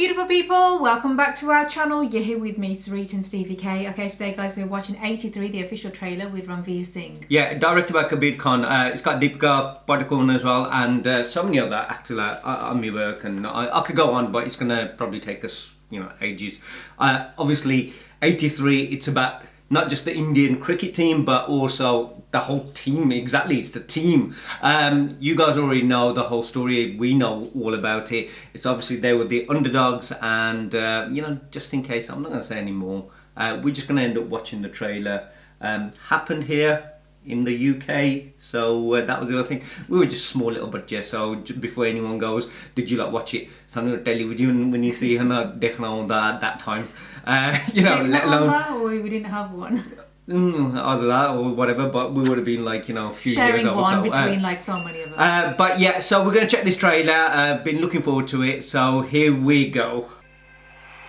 beautiful people, welcome back to our channel. You're here with me, Sarit and Stevie K. Okay, today guys we're watching 83, the official trailer with Ranveer Singh. Yeah, directed by Kabir. It's got Deepika Padukone as well, and so many other actors like Ammy Virk, and I could go on, but it's gonna probably take us, ages. Obviously, 83. It's about not just the Indian cricket team, but also the whole team. Exactly, it's the team. You guys already know the whole story. We know all about it. It's obviously they were the underdogs, and just in case, I'm not going to say any more. We're just going to end up watching the trailer. Happened here in the UK, so that was the other thing. We were just small little budget, so before anyone goes, did you watch it? Sandhu on television when you see her that time, let alone. Or we didn't have one. Either that or whatever, but we would have been a few Sharing years old. one so, between so many of us. But yeah, so we're going to check this trailer. Been looking forward to it, so here we go.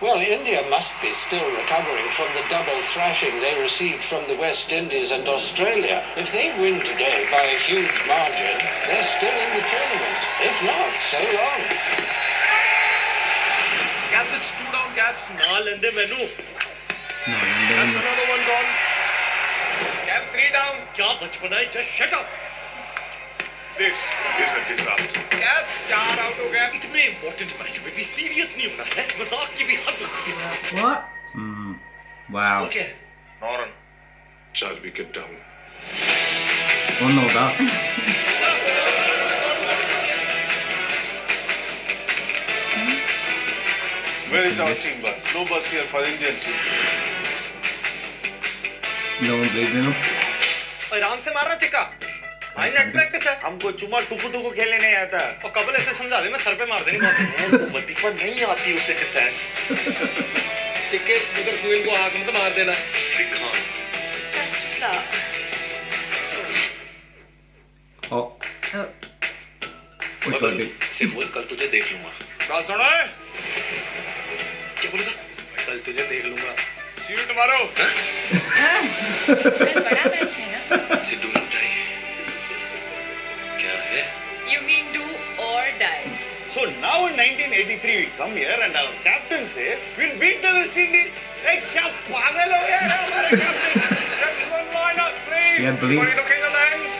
Well, India must be still recovering from the double thrashing they received from the West Indies and Australia. If they win today by a huge margin, they're still in the tournament. If not, so long. Caps, it's 2 down, Caps. Menu. That's another one gone. Caps, 3 down. Kya bachpana hai? Just shut up. This is a disaster. Caps, 4 out हो गया. इतने important match में भी serious नहीं होना है. मजाक की भी हद होती है. What? Wow. Okay. Noran. 4 wicket down. Oh no, that. Where is our team bus? No bus here for Indian team. No one believes in him. आराम से मारना चिक्का. आई नेट प्रैक्टिस है. हमको चुमा टुकु खेलने नहीं आता. और कबल ऐसे समझा दे मैं सर पे मार देनी बहुत. तो मती पर नहीं आती उसे डिफेंस. चिक्के उधर क्वीन को हाथ में तो मार देना. श्रीखान. Oh. सिंबल कल तुझे देख लूंगा. बात सुनो. क्या बोला? कल तुझे देख लूंगा. See you tomorrow. कल बड़ा मैच है ना? सिद्धू लग जाए. क्या है? You mean do or die? So now in 1983 we come here and our captain says we'll beat the West Indies. Hey, क्या पागल हो यार हमारे captain? Gentlemen, line up, please. Yeah, believe. Everybody look in the lens.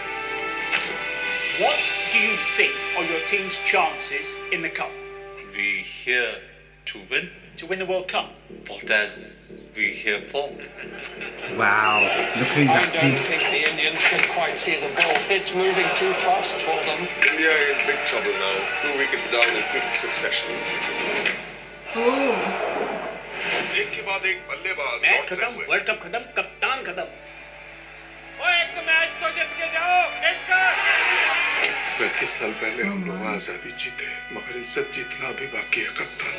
What do you think are your team's chances in the cup? We here to win. To win the World Cup? What as we here for? Wow. Look who's I acting. don't think the Indians can quite see the ball. It's moving too fast for them. India in big trouble now. 2 wickets down in quick succession. एक के बाद एक बल्लेबाज match खत्म, world cup खत्म, कप्तान खत्म. ओए एक मैच तो जीत के जाओ. एक 35 साल पहले हम लोग आजादी जीते, मगर इज्जत जीतना अभी बाकी है कप्तान.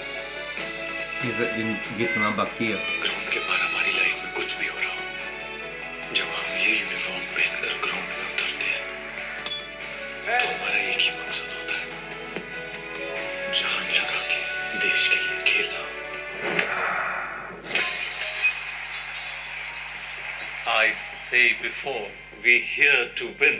जितना बाकी है. ग्राउंड के बाहर हमारी लाइफ में कुछ भी हो रहा हो, जब हम ये यूनिफॉर्म पहनकर ग्राउंड में उतरते हैं तो हमारा एक ही मकसद होता है, जान लगा के देश के लिए खेलना. I say before, we here to win.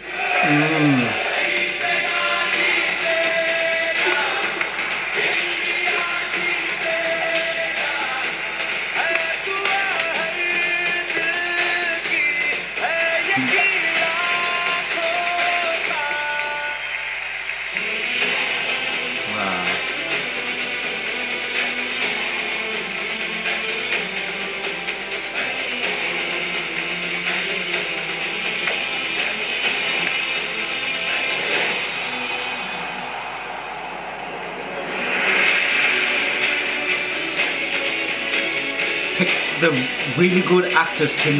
Pick the really good actors who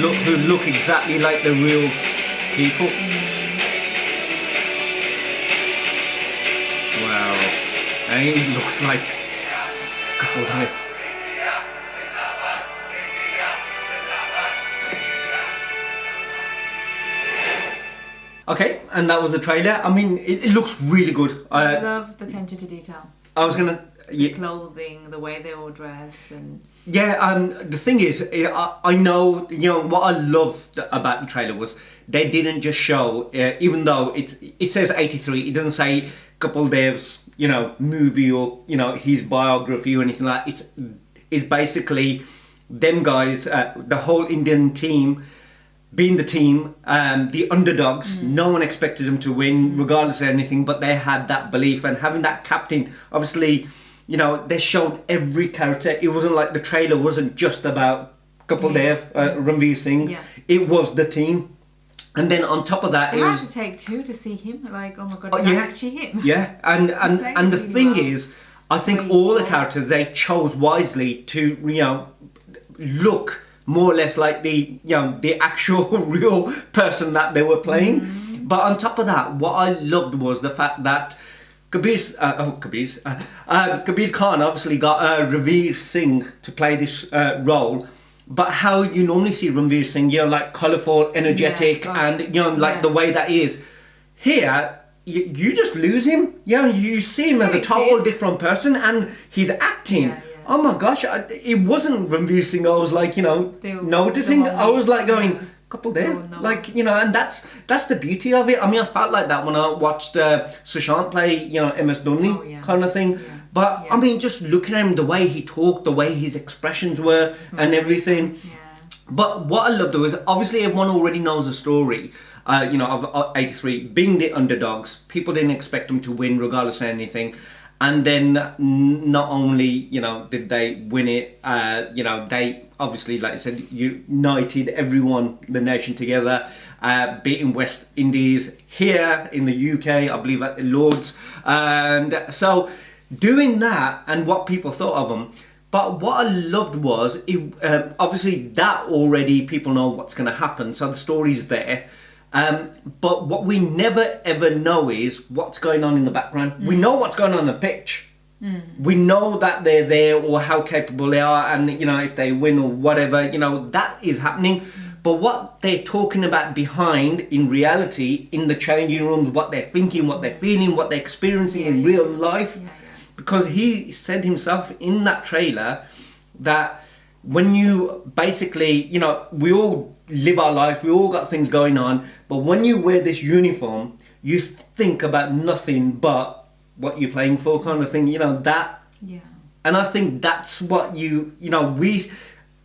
look exactly like the real people. Wow. And he looks like a couple of. Okay, and that was the trailer. I mean, it looks really good. I love the attention to detail. I was gonna. The clothing, the way they're all dressed, and yeah. The thing is, I know what I loved about the trailer was they didn't just show, even though it says 83, it doesn't say Kapil Dev's movie or his biography or anything like that. It's basically them guys, the whole Indian team being the team, the underdogs. No one expected them to win regardless of anything, but they had that belief, and having that captain, obviously, they showed every character. It wasn't like the trailer wasn't just about Kapil Dev, Ranveer Singh. Yeah. It was the team. And then on top of that, It it had was to take two to see him. Like, oh my god, Oh, is yeah. that actually him? yeah, and the really thing well. is, I think all the Graceful. characters they chose wisely to look more or less like the actual real person that they were playing. But on top of that, what I loved was the fact that Kabir Khan obviously got Ranveer Singh to play this role. But how you normally see Ranveer Singh, like colourful, energetic, Yeah, and like the way that he is. Here, you just lose him. You see him as a total different person, and he's acting. Yeah. Oh my gosh, it wasn't Ranveer Singh. I was like, noticing. the I was like going, yeah. couple there, Oh, no. and that's the beauty of it. I mean, I felt like that when I watched Sushant play, MS Dhoni Oh, yeah. kind of thing. Yeah. But Yeah. I mean, just looking at him, the way he talked, the way his expressions were, and everything. Yeah. But what I loved was obviously everyone already knows the story. Of 83 being the underdogs, people didn't expect them to win regardless of anything. And then not only did they win it, they obviously, like I said, united everyone, the nation together, beating West Indies here in the UK, I believe at the Lords, and so doing that and what people thought of them. But what I loved was, obviously that already people know what's going to happen, so the story's there. But what we never ever know is what's going on in the background. We know what's going on the pitch. We know that they're there or how capable they are, and if they win or whatever, that is happening. But what they're talking about behind, in reality, in the changing rooms, what they're thinking, what they're feeling, what they're experiencing in real life. Because he said himself in that trailer that when you basically, we all live our life, we all got things going on, but when you wear this uniform, you think about nothing but what you're playing for, kind of thing, that. Yeah. And I think that's what we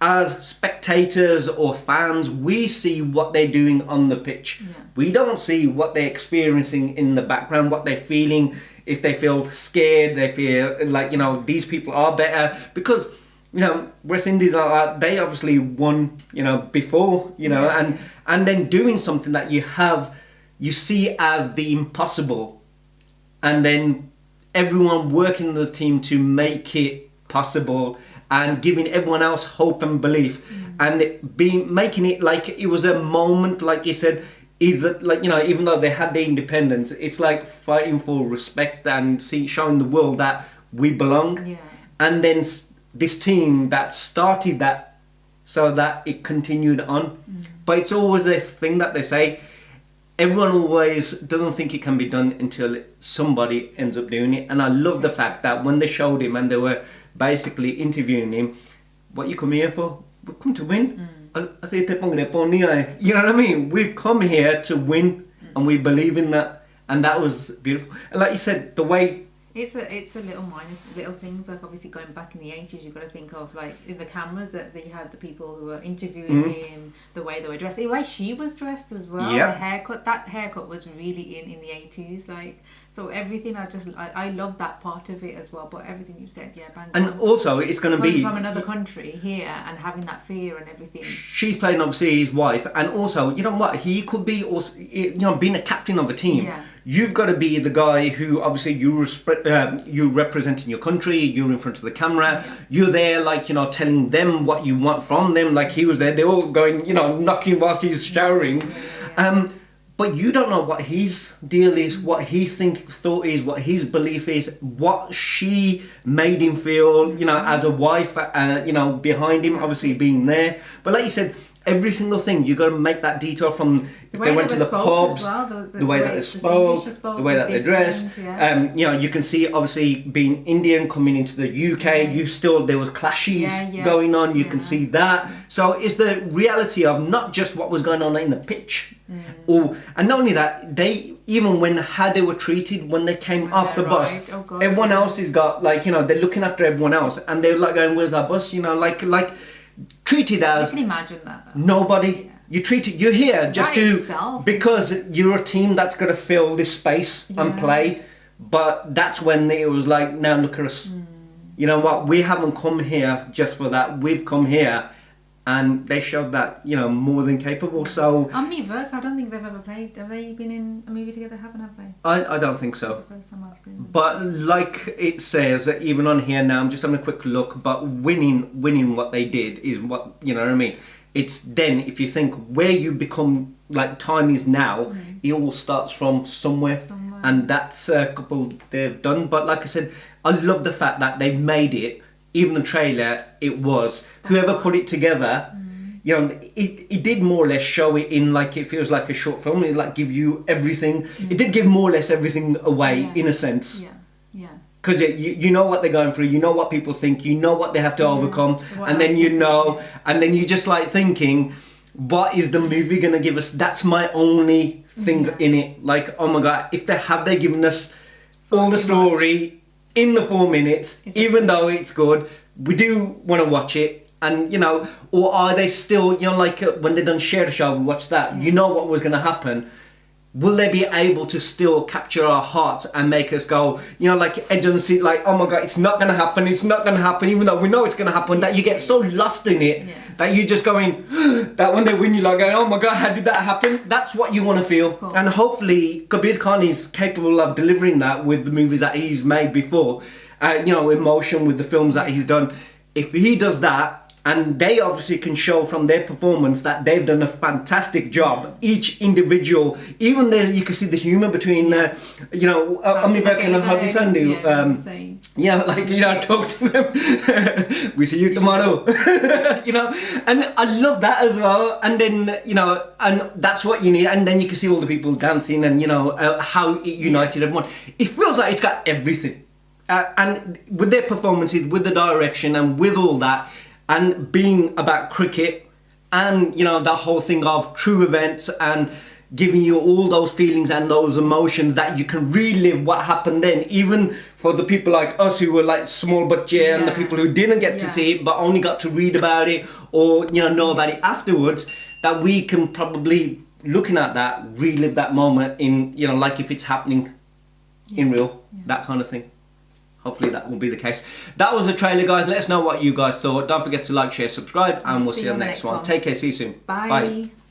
as spectators or fans, we see what they're doing on the pitch. Yeah. We don't see what they're experiencing in the background, what they're feeling, if they feel scared, they feel like, these people are better. Because, West Indies, they obviously won, before, and then doing something that you see as the impossible. And then everyone working in the team to make it possible and giving everyone else hope and belief, and making it like it was a moment, like you said, is that even though they had their independence, it's like fighting for respect and showing the world that we belong. Yeah. And then this team that started that so that it continued on. But it's always this thing that they say, everyone always doesn't think it can be done until somebody ends up doing it. And I love the fact that when they showed him and they were basically interviewing him, what you come here for? We've come to win. You know what I mean? We've come here to win, and we believe in that. And that was beautiful. And like you said, the way... It's a little things, like obviously going back in the 80s, you've got to think of like in the cameras that they had the people who were interviewing him, the way they were dressed, the way she was dressed as well, Yeah. the haircut, that haircut was really in the 80s, like, so everything, I love that part of it as well, but everything you said, yeah, bang And on. also, it's going to be... From another country here and having that fear and everything. She's playing obviously his wife, and also, you know what, he could be also, being a captain of a team. Yeah. You've got to be the guy who obviously you representing your country, you're in front of the camera, you're there like, telling them what you want from them, like he was there, they're all going, knocking whilst he's showering. But you don't know what his deal is, what his thought is, what his belief is, what she made him feel, as a wife, behind him, obviously being there. But like you said, every single thing. You got to make that detail from if they went to the pubs, the way that they spoke, the way that they dressed. Yeah. You know, you can see obviously being Indian coming into the UK, there was clashes going on. You can see that. So it's the reality of not just what was going on in the pitch, and not only that, even how they were treated when they came off the bus. Oh, God, everyone else has got, like, you know, they're looking after everyone else, and they're like going, "Where's our bus?" You know, like treated as you can imagine that though. nobody. You're here just because you're a team that's got to fill this space and play. But that's when it was like, now look at us. You know what? We haven't come here just for that. We've come here, and they showed that, you know, more than capable. So Ammy Virk, I don't think they've ever played. Have they been in a movie together? Have they? I don't think so. That's the first time I've seen them. But like it says, even on here now, I'm just having a quick look. But winning what they did is what, you know what I mean. It's then, if you think where you become, like time is now, it all starts from somewhere. And that's a couple they've done. But like I said, I love the fact that they've made it. Even the trailer, it was whoever put it together. You know, it did more or less show it in, like, it feels like a short film. It like give you everything. It did give more or less everything away in a sense. Yeah. Because you know what they're going through, you know what people think, you know what they have to overcome, So and then and then you just like thinking, what is the movie going to give us? That's my only thing in it. Like, oh my God, if they given us all the story in the 4 minutes, even though it's good, we do want to watch it. And, you know, or are they still, you know, like when they done Share the Show, we watched that, you know what was going to happen. Will they be able to still capture our hearts and make us go, you know, like edge on the seat, like, oh my God, it's not going to happen, even though we know it's going to happen, that you get so lost in it that you're just going, that when they win, you're like going, oh my God, how did that happen? That's what you want to feel. Cool. And hopefully Kabir Khan is capable of delivering that with the movies that he's made before, you know, emotion with the films that he's done. If he does that, and they obviously can show from their performance that they've done a fantastic job. Each individual, even there, you can see the humour between, you know, Ammy Virk and Harrdy Sandhu. Like, you know, talk to them. We see you tomorrow. You know, and I love that as well. And then, you know, and that's what you need. And then you can see all the people dancing and, you know, how it united everyone. It feels like it's got everything. And with their performances, with the direction, and with all that, and being about cricket, and, you know, that whole thing of true events, and giving you all those feelings and those emotions that you can relive what happened then, even for the people like us who were like small budget, and the people who didn't get to see it but only got to read about it, or, you know about it afterwards, that we can probably, looking at that, relive that moment in, you know, like if it's happening in real, that kind of thing. Hopefully that will be the case. That was the trailer, guys. Let us know what you guys thought. Don't forget to like, share, subscribe, and we'll see you on the next one. Take care. See you soon. Bye.